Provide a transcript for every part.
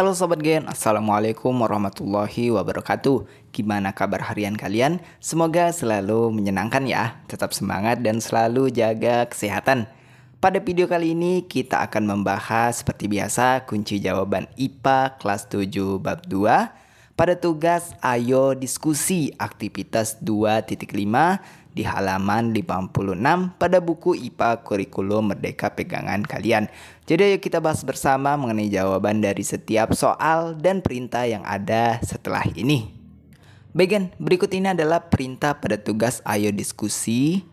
Halo Sobat Gen, Assalamualaikum warahmatullahi wabarakatuh. Gimana kabar harian kalian? Semoga selalu menyenangkan ya. Tetap semangat dan selalu jaga kesehatan. Pada video kali ini kita akan membahas seperti biasa kunci jawaban IPA kelas 7 bab 2 pada tugas Ayo Diskusi aktivitas 2.5 di halaman 56 pada buku IPA Kurikulum Merdeka Pegangan kalian. Jadi ayo kita bahas bersama mengenai jawaban dari setiap soal dan perintah yang ada setelah ini. Bagian berikut ini adalah perintah pada tugas Ayo Diskusi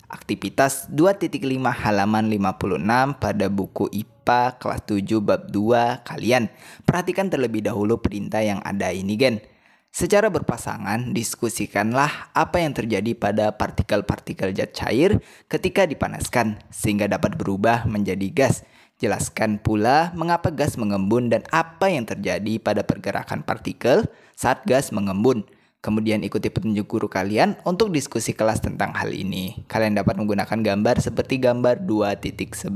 aktivitas 2.5 halaman 56 pada buku IPA kelas 7 bab 2 kalian. Perhatikan terlebih dahulu perintah yang ada ini, Gen. Secara berpasangan, diskusikanlah apa yang terjadi pada partikel-partikel zat cair ketika dipanaskan sehingga dapat berubah menjadi gas. Jelaskan pula mengapa gas mengembun dan apa yang terjadi pada pergerakan partikel saat gas mengembun. Kemudian ikuti petunjuk guru kalian untuk diskusi kelas tentang hal ini. Kalian dapat menggunakan gambar seperti gambar 2.11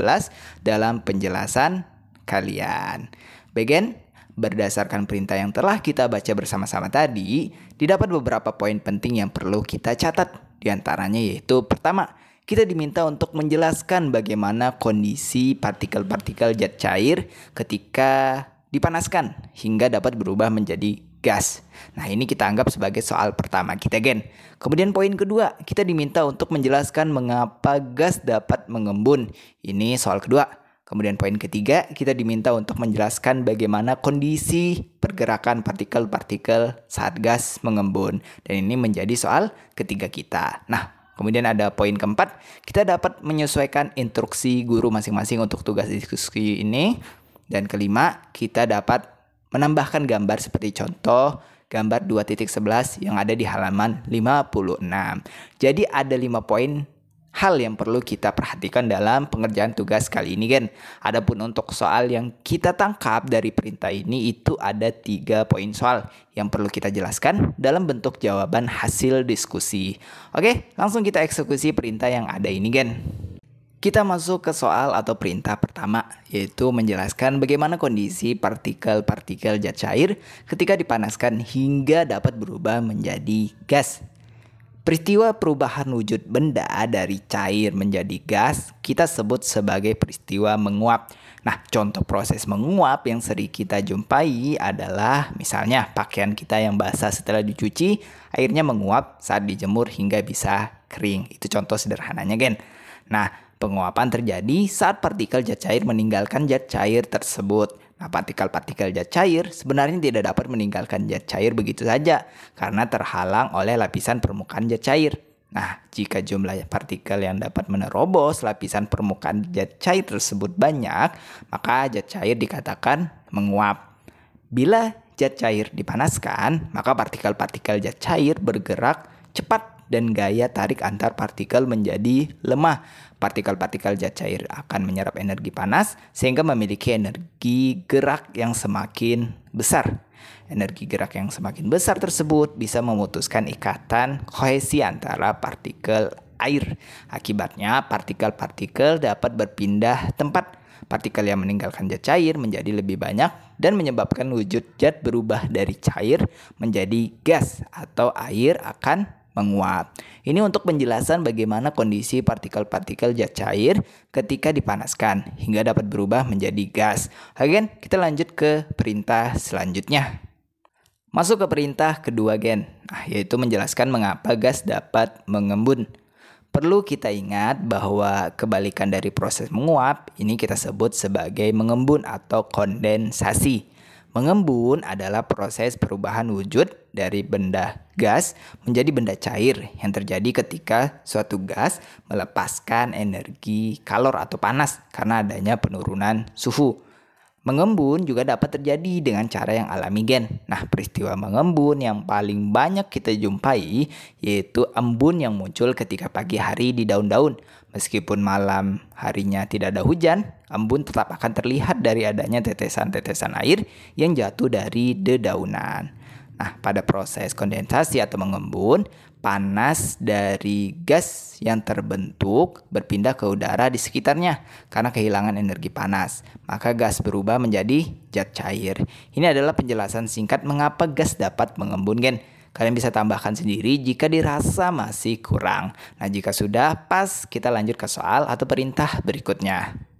dalam penjelasan kalian. Bagian berdasarkan perintah yang telah kita baca bersama-sama tadi, didapat beberapa poin penting yang perlu kita catat. Di antaranya yaitu pertama, kita diminta untuk menjelaskan bagaimana kondisi partikel-partikel zat cair ketika dipanaskan hingga dapat berubah menjadi gas. Nah, ini kita anggap sebagai soal pertama kita, Gen. Kemudian poin kedua, kita diminta untuk menjelaskan mengapa gas dapat mengembun. Ini soal kedua. Kemudian poin ketiga, kita diminta untuk menjelaskan bagaimana kondisi pergerakan partikel-partikel saat gas mengembun. Dan ini menjadi soal ketiga kita. Nah, kemudian ada poin keempat, kita dapat menyesuaikan instruksi guru masing-masing untuk tugas diskusi ini. Dan kelima, kita dapat menambahkan gambar seperti contoh gambar 2.11 yang ada di halaman 56. Jadi ada 5 poin hal yang perlu kita perhatikan dalam pengerjaan tugas kali ini, Gen. Adapun untuk soal yang kita tangkap dari perintah ini itu ada 3 poin soal yang perlu kita jelaskan dalam bentuk jawaban hasil diskusi. Oke, langsung kita eksekusi perintah yang ada ini, Gen. Kita masuk ke soal atau perintah pertama, yaitu menjelaskan bagaimana kondisi partikel-partikel zat cair ketika dipanaskan hingga dapat berubah menjadi gas. Peristiwa perubahan wujud benda dari cair menjadi gas kita sebut sebagai peristiwa menguap. Nah, contoh proses menguap yang sering kita jumpai adalah misalnya pakaian kita yang basah setelah dicuci, airnya menguap saat dijemur hingga bisa kering. Itu contoh sederhananya, Gen. Nah, penguapan terjadi saat partikel zat cair meninggalkan zat cair tersebut. Nah, partikel-partikel zat cair sebenarnya tidak dapat meninggalkan zat cair begitu saja karena terhalang oleh lapisan permukaan zat cair. Nah, jika jumlah partikel yang dapat menerobos lapisan permukaan zat cair tersebut banyak, maka zat cair dikatakan menguap. Bila zat cair dipanaskan, maka partikel-partikel zat cair bergerak cepat dan gaya tarik antar partikel menjadi lemah. Partikel-partikel zat cair akan menyerap energi panas sehingga memiliki energi gerak yang semakin besar. Energi gerak yang semakin besar tersebut bisa memutuskan ikatan kohesi antara partikel air. Akibatnya partikel-partikel dapat berpindah tempat. Partikel yang meninggalkan zat cair menjadi lebih banyak dan menyebabkan wujud zat berubah dari cair menjadi gas atau air akan menguap. Ini untuk penjelasan bagaimana kondisi partikel-partikel zat cair ketika dipanaskan hingga dapat berubah menjadi gas. Oke, kita lanjut ke perintah selanjutnya. Masuk ke perintah kedua, Gen. Nah, yaitu menjelaskan mengapa gas dapat mengembun. Perlu kita ingat bahwa kebalikan dari proses menguap ini kita sebut sebagai mengembun atau kondensasi. Mengembun adalah proses perubahan wujud dari benda gas menjadi benda cair yang terjadi ketika suatu gas melepaskan energi kalor atau panas karena adanya penurunan suhu. Mengembun juga dapat terjadi dengan cara yang alami, Gen. Nah, peristiwa mengembun yang paling banyak kita jumpai yaitu embun yang muncul ketika pagi hari di daun-daun. Meskipun malam harinya tidak ada hujan, embun tetap akan terlihat dari adanya tetesan-tetesan air yang jatuh dari dedaunan. Nah, pada proses kondensasi atau mengembun, panas dari gas yang terbentuk berpindah ke udara di sekitarnya karena kehilangan energi panas. Maka gas berubah menjadi zat cair. Ini adalah penjelasan singkat mengapa gas dapat mengembun, Gen. Kalian bisa tambahkan sendiri jika dirasa masih kurang. Nah, jika sudah pas, kita lanjut ke soal atau perintah berikutnya.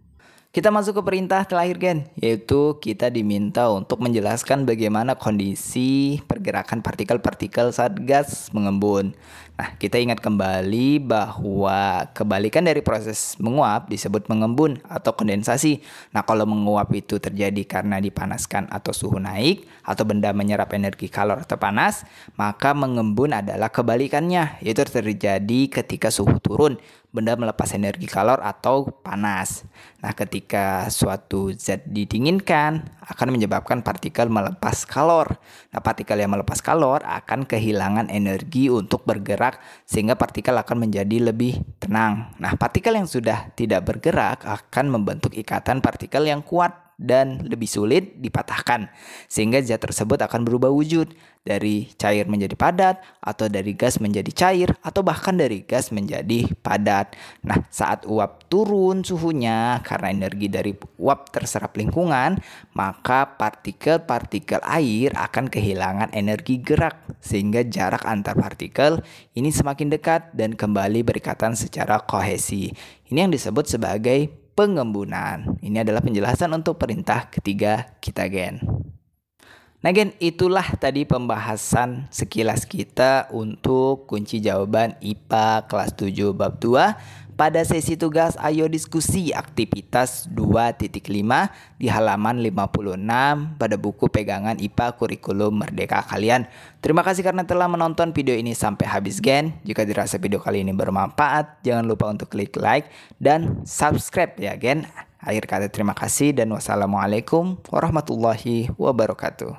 Kita masuk ke perintah terakhir, Gen, yaitu kita diminta untuk menjelaskan bagaimana kondisi pergerakan partikel-partikel saat gas mengembun. Nah, kita ingat kembali bahwa kebalikan dari proses menguap disebut mengembun atau kondensasi. Nah, kalau menguap itu terjadi karena dipanaskan atau suhu naik atau benda menyerap energi kalor atau panas, maka mengembun adalah kebalikannya, yaitu terjadi ketika suhu turun, benda melepas energi kalor atau panas. Nah, ketika suatu zat didinginkan akan menyebabkan partikel melepas kalor. Nah, partikel yang melepas kalor akan kehilangan energi untuk bergerak sehingga partikel akan menjadi lebih tenang. Nah, partikel yang sudah tidak bergerak akan membentuk ikatan partikel yang kuat dan lebih sulit dipatahkan, sehingga zat tersebut akan berubah wujud dari cair menjadi padat, atau dari gas menjadi cair, atau bahkan dari gas menjadi padat. Nah, saat uap turun suhunya karena energi dari uap terserap lingkungan, maka partikel-partikel air akan kehilangan energi gerak, sehingga jarak antar partikel ini semakin dekat dan kembali berikatan secara kohesi. Ini yang disebut sebagai pengembunan. Ini adalah penjelasan untuk perintah ketiga kita, Gen. Nah, Gen, itulah tadi pembahasan sekilas kita untuk kunci jawaban IPA kelas 7 bab 2 pada sesi tugas Ayo Diskusi aktivitas 2.5 di halaman 56 pada buku pegangan IPA Kurikulum Merdeka kalian. Terima kasih karena telah menonton video ini sampai habis, Gen. Jika dirasa video kali ini bermanfaat, jangan lupa untuk klik like dan subscribe ya, Gen. Akhir kata terima kasih dan wassalamualaikum warahmatullahi wabarakatuh.